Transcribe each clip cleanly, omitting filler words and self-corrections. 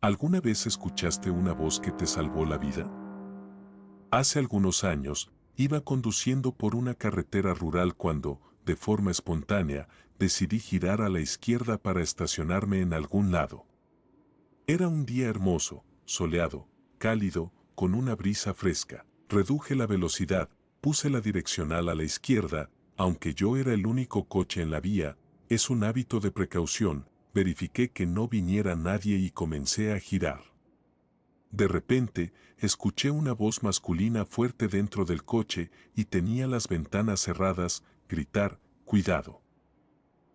¿Alguna vez escuchaste una voz que te salvó la vida? Hace algunos años, iba conduciendo por una carretera rural cuando, de forma espontánea, decidí girar a la izquierda para estacionarme en algún lado. Era un día hermoso, soleado, cálido, con una brisa fresca. Reduje la velocidad, puse la direccional a la izquierda, aunque yo era el único coche en la vía, es un hábito de precaución, verifiqué que no viniera nadie y comencé a girar. De repente, escuché una voz masculina fuerte dentro del coche y tenía las ventanas cerradas, gritar, «¡Cuidado!».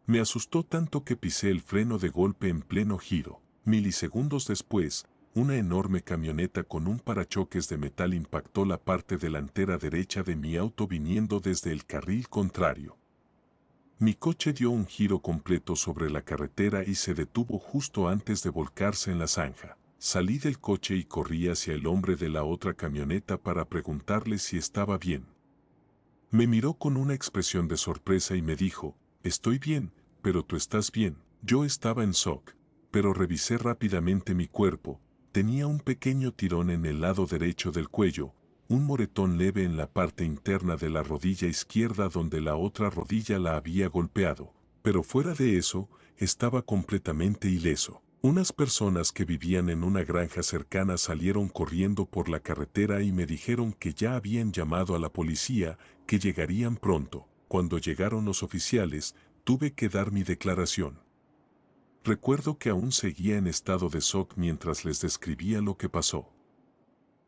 Me asustó tanto que pisé el freno de golpe en pleno giro. Milisegundos después, una enorme camioneta con un parachoques de metal impactó la parte delantera derecha de mi auto viniendo desde el carril contrario. Mi coche dio un giro completo sobre la carretera y se detuvo justo antes de volcarse en la zanja. Salí del coche y corrí hacia el hombre de la otra camioneta para preguntarle si estaba bien. Me miró con una expresión de sorpresa y me dijo, «Estoy bien, pero tú estás bien». Yo estaba en shock, pero revisé rápidamente mi cuerpo. Tenía un pequeño tirón en el lado derecho del cuello, un moretón leve en la parte interna de la rodilla izquierda donde la otra rodilla la había golpeado, pero fuera de eso, estaba completamente ileso. Unas personas que vivían en una granja cercana salieron corriendo por la carretera y me dijeron que ya habían llamado a la policía, que llegarían pronto. Cuando llegaron los oficiales, tuve que dar mi declaración. Recuerdo que aún seguía en estado de shock mientras les describía lo que pasó.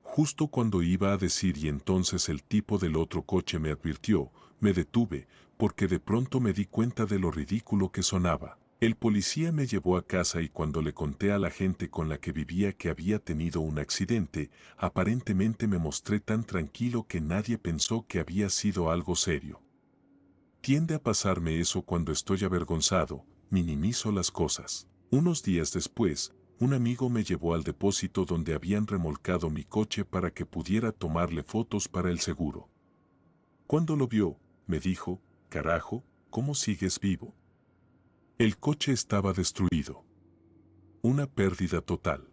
Justo cuando iba a decir y entonces el tipo del otro coche me advirtió, me detuve, porque de pronto me di cuenta de lo ridículo que sonaba. El policía me llevó a casa y cuando le conté a la gente con la que vivía que había tenido un accidente, aparentemente me mostré tan tranquilo que nadie pensó que había sido algo serio. Tiende a pasarme eso cuando estoy avergonzado, minimizo las cosas. Unos días después, un amigo me llevó al depósito donde habían remolcado mi coche para que pudiera tomarle fotos para el seguro. Cuando lo vio, me dijo, «Carajo, ¿cómo sigues vivo?». El coche estaba destruido. Una pérdida total.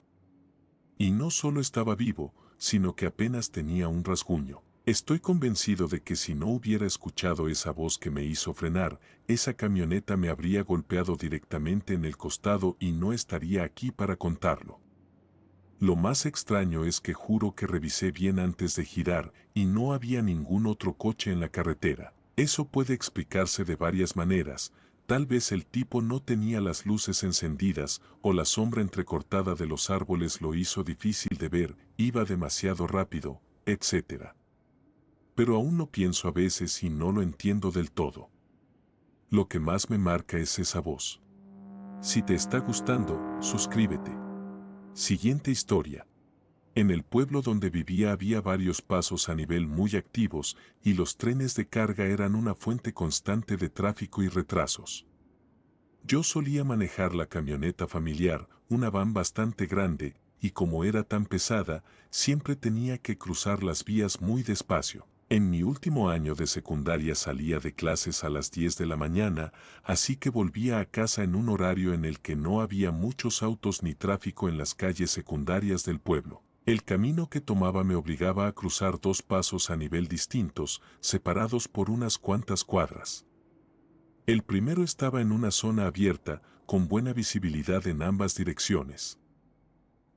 Y no solo estaba vivo, sino que apenas tenía un rasguño. Estoy convencido de que si no hubiera escuchado esa voz que me hizo frenar, esa camioneta me habría golpeado directamente en el costado y no estaría aquí para contarlo. Lo más extraño es que juro que revisé bien antes de girar y no había ningún otro coche en la carretera. Eso puede explicarse de varias maneras. Tal vez el tipo no tenía las luces encendidas o la sombra entrecortada de los árboles lo hizo difícil de ver, iba demasiado rápido, etc. Pero aún no pienso a veces y no lo entiendo del todo. Lo que más me marca es esa voz. Si te está gustando, suscríbete. Siguiente historia. En el pueblo donde vivía había varios pasos a nivel muy activos y los trenes de carga eran una fuente constante de tráfico y retrasos. Yo solía manejar la camioneta familiar, una van bastante grande, y como era tan pesada, siempre tenía que cruzar las vías muy despacio. En mi último año de secundaria salía de clases a las 10 de la mañana, así que volvía a casa en un horario en el que no había muchos autos ni tráfico en las calles secundarias del pueblo. El camino que tomaba me obligaba a cruzar dos pasos a nivel distintos, separados por unas cuantas cuadras. El primero estaba en una zona abierta, con buena visibilidad en ambas direcciones.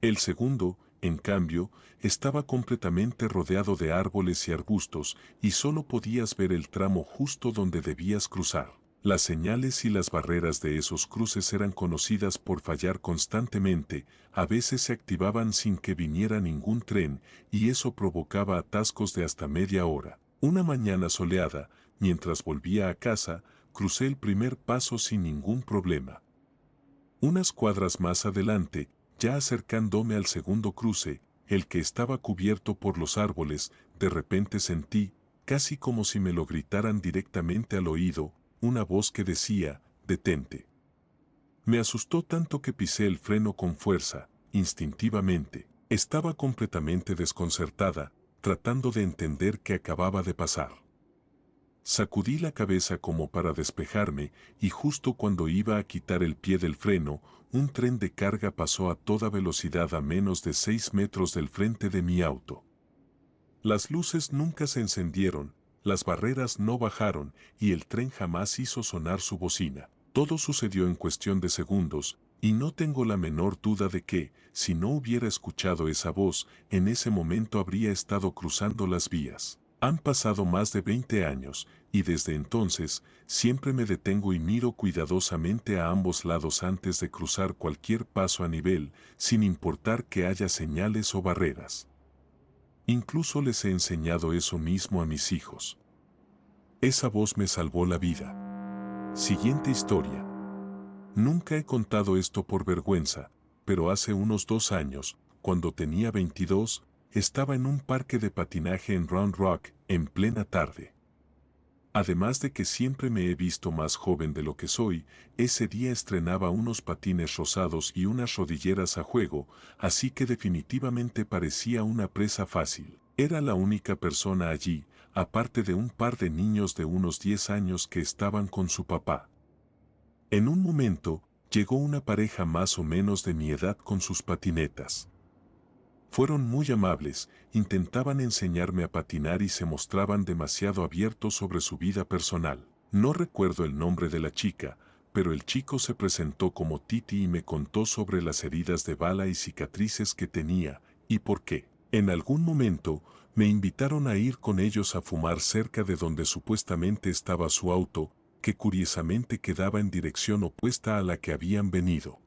El segundo, en cambio, estaba completamente rodeado de árboles y arbustos, y solo podías ver el tramo justo donde debías cruzar. Las señales y las barreras de esos cruces eran conocidas por fallar constantemente, a veces se activaban sin que viniera ningún tren, y eso provocaba atascos de hasta media hora. Una mañana soleada, mientras volvía a casa, crucé el primer paso sin ningún problema. Unas cuadras más adelante, ya acercándome al segundo cruce, el que estaba cubierto por los árboles, de repente sentí, casi como si me lo gritaran directamente al oído, una voz que decía, «Detente». Me asustó tanto que pisé el freno con fuerza, instintivamente. Estaba completamente desconcertada, tratando de entender qué acababa de pasar. Sacudí la cabeza como para despejarme y justo cuando iba a quitar el pie del freno, un tren de carga pasó a toda velocidad a menos de 6 metros del frente de mi auto. Las luces nunca se encendieron, las barreras no bajaron y el tren jamás hizo sonar su bocina. Todo sucedió en cuestión de segundos, y no tengo la menor duda de que, si no hubiera escuchado esa voz, en ese momento habría estado cruzando las vías. Han pasado más de 20 años, y desde entonces, siempre me detengo y miro cuidadosamente a ambos lados antes de cruzar cualquier paso a nivel, sin importar que haya señales o barreras. Incluso les he enseñado eso mismo a mis hijos. Esa voz me salvó la vida. Siguiente historia. Nunca he contado esto por vergüenza, pero hace unos 2 años, cuando tenía 22, estaba en un parque de patinaje en Round Rock, en plena tarde. Además de que siempre me he visto más joven de lo que soy, ese día estrenaba unos patines rosados y unas rodilleras a juego, así que definitivamente parecía una presa fácil. Era la única persona allí, aparte de un par de niños de unos 10 años que estaban con su papá. En un momento, llegó una pareja más o menos de mi edad con sus patinetas. Fueron muy amables, intentaban enseñarme a patinar y se mostraban demasiado abiertos sobre su vida personal. No recuerdo el nombre de la chica, pero el chico se presentó como Titi y me contó sobre las heridas de bala y cicatrices que tenía, y por qué. En algún momento, me invitaron a ir con ellos a fumar cerca de donde supuestamente estaba su auto, que curiosamente quedaba en dirección opuesta a la que habían venido.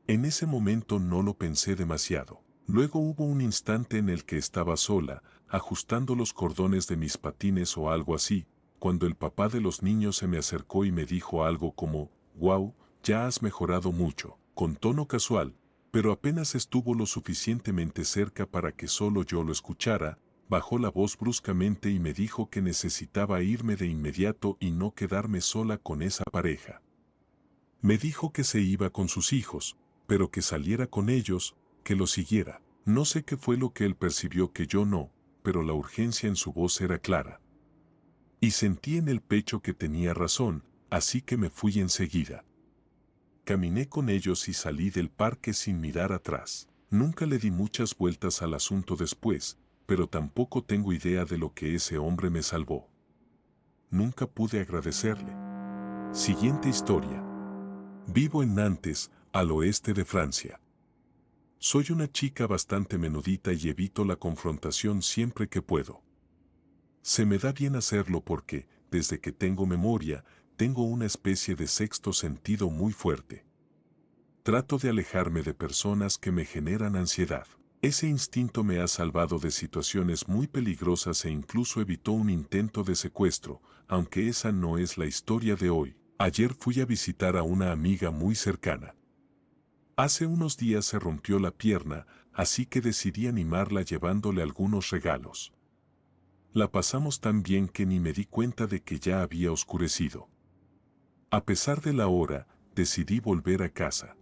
En ese momento no lo pensé demasiado. Luego hubo un instante en el que estaba sola, ajustando los cordones de mis patines o algo así, cuando el papá de los niños se me acercó y me dijo algo como, «Wow, ya has mejorado mucho», con tono casual, pero apenas estuvo lo suficientemente cerca para que solo yo lo escuchara, bajó la voz bruscamente y me dijo que necesitaba irme de inmediato y no quedarme sola con esa pareja. Me dijo que se iba con sus hijos, pero que saliera con ellos, que lo siguiera. No sé qué fue lo que él percibió que yo no, pero la urgencia en su voz era clara. Y sentí en el pecho que tenía razón, así que me fui enseguida. Caminé con ellos y salí del parque sin mirar atrás. Nunca le di muchas vueltas al asunto después, pero tampoco tengo idea de lo que ese hombre me salvó. Nunca pude agradecerle. Siguiente historia. Vivo en Nantes, al oeste de Francia. Soy una chica bastante menudita y evito la confrontación siempre que puedo. Se me da bien hacerlo porque, desde que tengo memoria, tengo una especie de sexto sentido muy fuerte. Trato de alejarme de personas que me generan ansiedad. Ese instinto me ha salvado de situaciones muy peligrosas e incluso evitó un intento de secuestro, aunque esa no es la historia de hoy. Ayer fui a visitar a una amiga muy cercana. Hace unos días se rompió la pierna, así que decidí animarla llevándole algunos regalos. La pasamos tan bien que ni me di cuenta de que ya había oscurecido. A pesar de la hora, decidí volver a casa.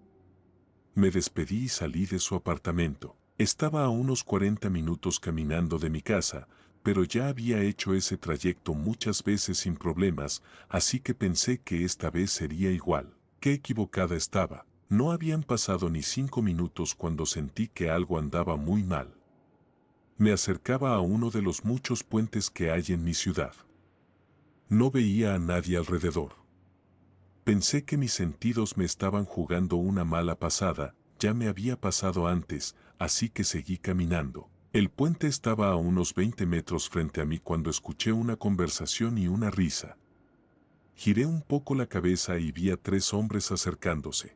Me despedí y salí de su apartamento. Estaba a unos 40 minutos caminando de mi casa, pero ya había hecho ese trayecto muchas veces sin problemas, así que pensé que esta vez sería igual. Qué equivocada estaba. No habían pasado ni 5 minutos cuando sentí que algo andaba muy mal. Me acercaba a uno de los muchos puentes que hay en mi ciudad. No veía a nadie alrededor. Pensé que mis sentidos me estaban jugando una mala pasada, ya me había pasado antes, así que seguí caminando. El puente estaba a unos 20 metros frente a mí cuando escuché una conversación y una risa. Giré un poco la cabeza y vi a 3 hombres acercándose.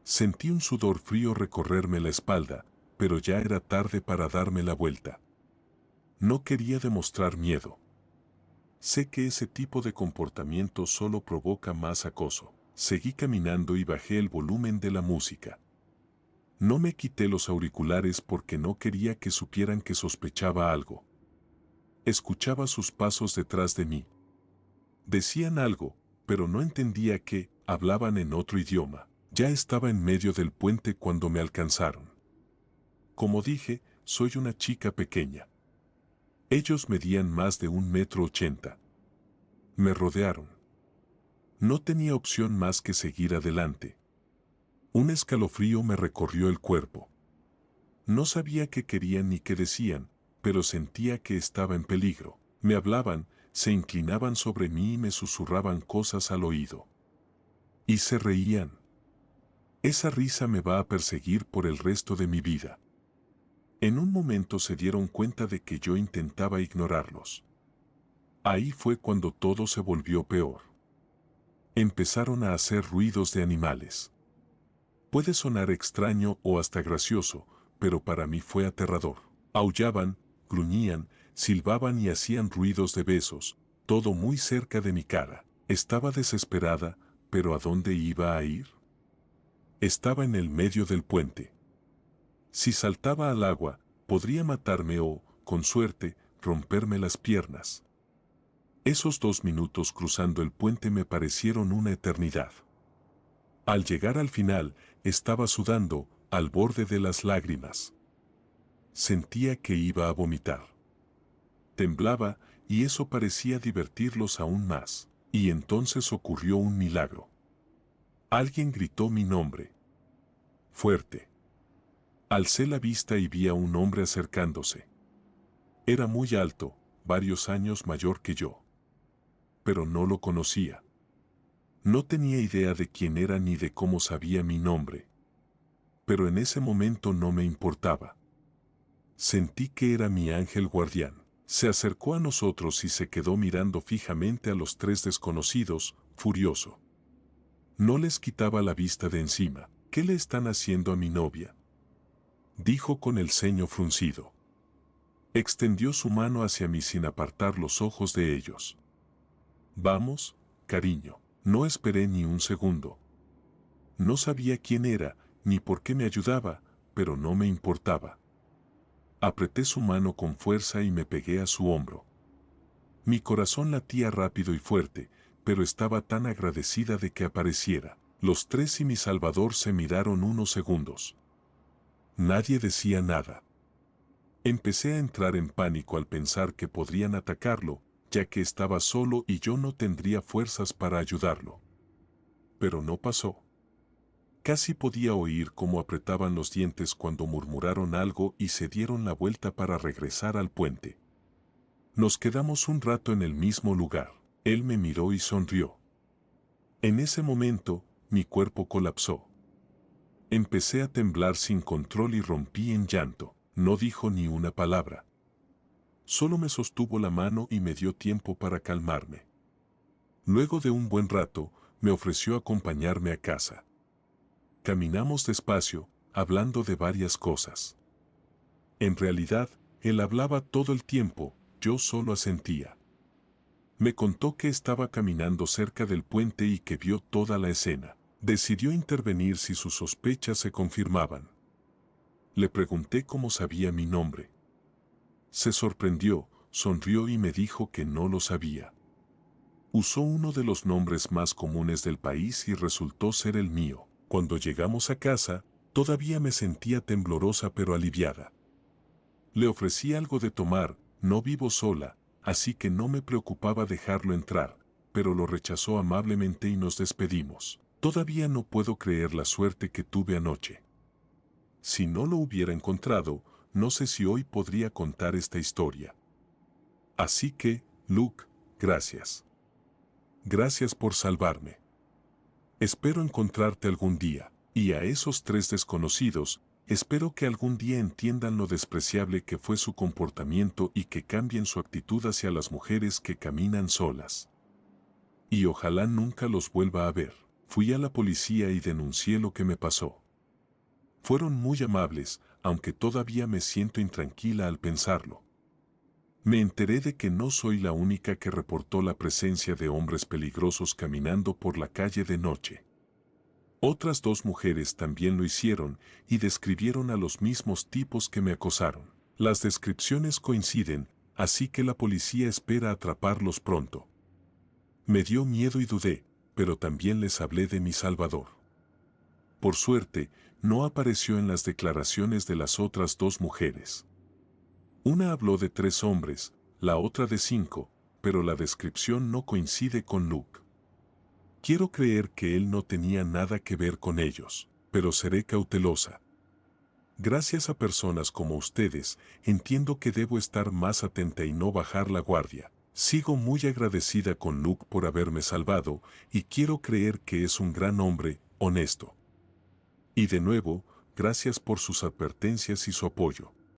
Sentí un sudor frío recorrerme la espalda, pero ya era tarde para darme la vuelta. No quería demostrar miedo. Sé que ese tipo de comportamiento solo provoca más acoso. Seguí caminando y bajé el volumen de la música. No me quité los auriculares porque no quería que supieran que sospechaba algo. Escuchaba sus pasos detrás de mí. Decían algo, pero no entendía qué, hablaban en otro idioma. Ya estaba en medio del puente cuando me alcanzaron. Como dije, soy una chica pequeña. Ellos medían más de 1,80 m. Me rodearon. No tenía opción más que seguir adelante. Un escalofrío me recorrió el cuerpo. No sabía qué querían ni qué decían, pero sentía que estaba en peligro. Me hablaban, se inclinaban sobre mí y me susurraban cosas al oído. Y se reían. Esa risa me va a perseguir por el resto de mi vida. En un momento se dieron cuenta de que yo intentaba ignorarlos. Ahí fue cuando todo se volvió peor. Empezaron a hacer ruidos de animales. Puede sonar extraño o hasta gracioso, pero para mí fue aterrador. Aullaban, gruñían, silbaban y hacían ruidos de besos, todo muy cerca de mi cara. Estaba desesperada, pero ¿a dónde iba a ir? Estaba en el medio del puente. Si saltaba al agua, podría matarme o, con suerte, romperme las piernas. Esos 2 minutos cruzando el puente me parecieron una eternidad. Al llegar al final, estaba sudando, al borde de las lágrimas. Sentía que iba a vomitar. Temblaba, y eso parecía divertirlos aún más. Y entonces ocurrió un milagro. Alguien gritó mi nombre. Fuerte. Alcé la vista y vi a un hombre acercándose. Era muy alto, varios años mayor que yo. Pero no lo conocía. No tenía idea de quién era ni de cómo sabía mi nombre. Pero en ese momento no me importaba. Sentí que era mi ángel guardián. Se acercó a nosotros y se quedó mirando fijamente a los 3 desconocidos, furioso. No les quitaba la vista de encima. ¿Qué le están haciendo a mi novia?, dijo con el ceño fruncido. Extendió su mano hacia mí sin apartar los ojos de ellos. Vamos, cariño. No esperé ni un segundo. No sabía quién era, ni por qué me ayudaba, pero no me importaba. Apreté su mano con fuerza y me pegué a su hombro. Mi corazón latía rápido y fuerte, pero estaba tan agradecida de que apareciera. Los 3 y mi Salvador se miraron unos segundos. Nadie decía nada. Empecé a entrar en pánico al pensar que podrían atacarlo, ya que estaba solo y yo no tendría fuerzas para ayudarlo. Pero no pasó. Casi podía oír cómo apretaban los dientes cuando murmuraron algo y se dieron la vuelta para regresar al puente. Nos quedamos un rato en el mismo lugar. Él me miró y sonrió. En ese momento, mi cuerpo colapsó. Empecé a temblar sin control y rompí en llanto. No dijo ni una palabra. Solo me sostuvo la mano y me dio tiempo para calmarme. Luego de un buen rato, me ofreció acompañarme a casa. Caminamos despacio, hablando de varias cosas. En realidad, él hablaba todo el tiempo, yo solo asentía. Me contó que estaba caminando cerca del puente y que vio toda la escena. Decidió intervenir si sus sospechas se confirmaban. Le pregunté cómo sabía mi nombre. Se sorprendió, sonrió y me dijo que no lo sabía. Usó uno de los nombres más comunes del país y resultó ser el mío. Cuando llegamos a casa, todavía me sentía temblorosa pero aliviada. Le ofrecí algo de tomar, no vivo sola, así que no me preocupaba dejarlo entrar, pero lo rechazó amablemente y nos despedimos. Todavía no puedo creer la suerte que tuve anoche. Si no lo hubiera encontrado, no sé si hoy podría contar esta historia. Así que, Luke, gracias. Gracias por salvarme. Espero encontrarte algún día, y a esos 3 desconocidos, espero que algún día entiendan lo despreciable que fue su comportamiento y que cambien su actitud hacia las mujeres que caminan solas. Y ojalá nunca los vuelva a ver. Fui a la policía y denuncié lo que me pasó. Fueron muy amables, aunque todavía me siento intranquila al pensarlo. Me enteré de que no soy la única que reportó la presencia de hombres peligrosos caminando por la calle de noche. Otras 2 mujeres también lo hicieron y describieron a los mismos tipos que me acosaron. Las descripciones coinciden, así que la policía espera atraparlos pronto. Me dio miedo y dudé, pero también les hablé de mi Salvador. Por suerte, no apareció en las declaraciones de las otras 2 mujeres. Una habló de 3 hombres, la otra de 5, pero la descripción no coincide con Luke. Quiero creer que él no tenía nada que ver con ellos, pero seré cautelosa. Gracias a personas como ustedes, entiendo que debo estar más atenta y no bajar la guardia. Sigo muy agradecida con Luke por haberme salvado y quiero creer que es un gran hombre, honesto. Y de nuevo, gracias por sus advertencias y su apoyo.